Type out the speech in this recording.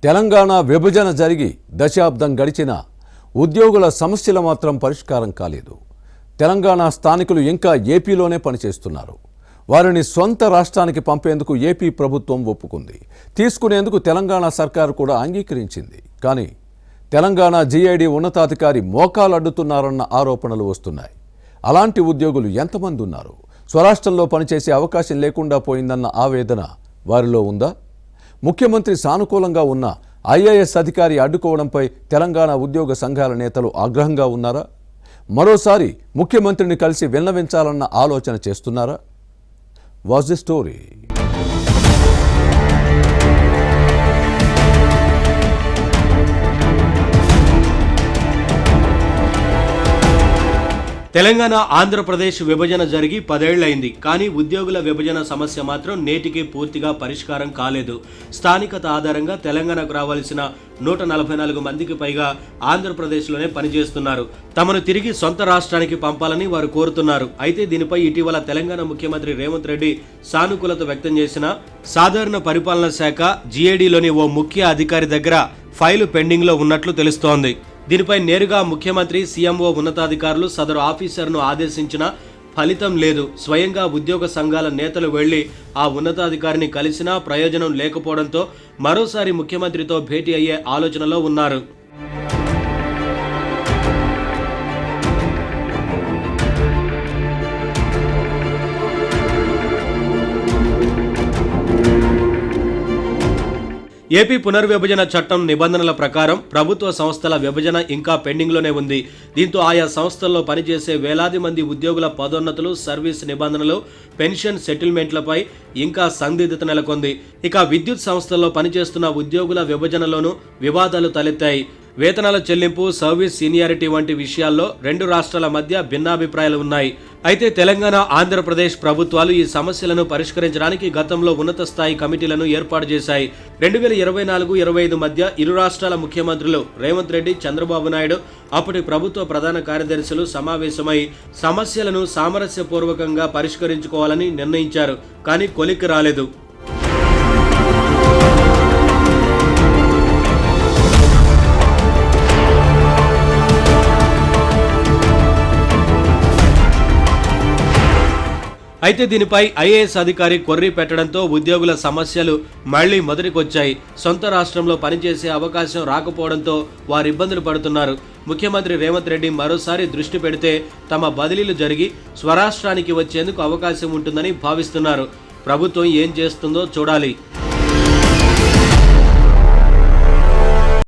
తెలంగాణ విభజన జరిగి దశాబ్దం గడిచినా ఉద్యోగుల సమస్యలు మాత్రం పరిష్కారం కాలేదు. తెలంగాణ స్థానికులు ఇంకా ఏపీలోనే పనిచేస్తున్నారు. వారిని సొంత రాష్ట్రానికి పంపేందుకు ఏపీ ప్రభుత్వం ఒప్పుకుంది. తీసుకునేందుకు తెలంగాణ సర్కారు కూడా అంగీకరించింది. కానీ తెలంగాణ జీఐడీ ఉన్నతాధికారి మోకాలు అడ్డుతున్నారన్న ఆరోపణలు వస్తున్నాయి. అలాంటి ఉద్యోగులు ఎంతమంది ఉన్నారు? స్వరాష్ట్రంలో పనిచేసే అవకాశం లేకుండా పోయిందన్న ఆవేదన వారిలో ఉందా? ముఖ్యమంత్రి సానుకూలంగా ఉన్న ఐఏఎస్ అధికారి అడ్డుకోవడంపై తెలంగాణ ఉద్యోగ సంఘాల నేతలు ఆగ్రహంగా ఉన్నారా? మరోసారి ముఖ్యమంత్రిని కలిసి విన్నవించాలన్న ఆలోచన చేస్తున్నారా? Watch the story. Telangana Andhra Pradesh విభజన జరిగి 10 ఏళ్లైంది. కానీ ఉద్యోగుల విభజన సమస్య మాత్రం నేటికి పూర్తిగా పరిష్కారం కాలేదు. స్థానికత ఆధారంగా తెలంగాణకు రావాల్సిన 144 మందికి పైగా ఆంధ్రప్రదేశ్లోనే పనిచేస్తున్నారు. తమను తిరిగి సొంత రాష్ట్రానికి పంపాలని వారు కోరుతున్నారు. అయితే దీనిపై ఇటీవల తెలంగాణ ముఖ్యమంత్రి రేవంత్ రెడ్డి సానుకూలత వ్యక్తం చేసిన సాధారణ పరిపాలనా శాఖ జీఏడీలోని ఓ ముఖ్య అధికారి దగ్గర ఫైలు పెండింగ్లో ఉన్నట్లు తెలుస్తోంది. దీనిపై నేరుగా ముఖ్యమంత్రి, సీఎంఓ ఉన్నతాధికారులు సదరు ఆఫీసర్ను ఆదేశించిన ఫలితం లేదు. స్వయంగా ఉద్యోగ సంఘాల నేతలు వెళ్లి ఆ ఉన్నతాధికారిని కలిసినా ప్రయోజనం లేకపోవడంతో మరోసారి ముఖ్యమంత్రితో భేటీ అయ్యే ఆలోచనలో ఉన్నారు. ఏపీ పునర్విభజన చట్టం నిబంధనల ప్రకారం ప్రభుత్వ సంస్థల విభజన ఇంకా పెండింగ్లోనే ఉంది. దీంతో ఆయా సంస్థల్లో పనిచేసే వేలాది మంది ఉద్యోగుల పదోన్నతులు, సర్వీస్ నిబంధనలు, పెన్షన్ సెటిల్మెంట్లపై ఇంకా సందిగ్ధత నెలకొంది. ఇక విద్యుత్ సంస్థల్లో పనిచేస్తున్న ఉద్యోగుల విభజనలోనూ వివాదాలు తలెత్తాయి. వేతనాల చెల్లింపు, సర్వీస్ సీనియారిటీ వంటి విషయాల్లో రెండు రాష్ట్రాల మధ్య భిన్నాభిప్రాయాలు ఉన్నాయి. అయితే తెలంగాణ, ఆంధ్రప్రదేశ్ ప్రభుత్వాలు ఈ సమస్యలను పరిష్కరించడానికి గతంలో ఉన్నత స్థాయి కమిటీలను ఏర్పాటు చేశాయి. 2024-25 మధ్య ఇరు రాష్ట్రాల ముఖ్యమంత్రులు రేవంత్ రెడ్డి, చంద్రబాబు నాయుడు, అప్పటి ప్రభుత్వ ప్రధాన కార్యదర్శులు సమావేశమై సమస్యలను సామరస్యపూర్వకంగా పరిష్కరించుకోవాలని నిర్ణయించారు. కానీ కొలిక్కి రాలేదు. అయితే దీనిపై ఐఏఎస్ అధికారి కొర్రీ పెట్టడంతో ఉద్యోగుల సమస్యలు మళ్లీ మొదటికొచ్చాయి. సొంత రాష్ట్రంలో పనిచేసే అవకాశం రాకపోవడంతో వారు ఇబ్బందులు పడుతున్నారు. ముఖ్యమంత్రి రేవంత్ రెడ్డి మరోసారి దృష్టి పెడితే తమ బదిలీలు జరిగి స్వరాష్ట్రానికి వచ్చేందుకు అవకాశం ఉంటుందని భావిస్తున్నారు. ప్రభుత్వం ఏం చేస్తుందో చూడాలి.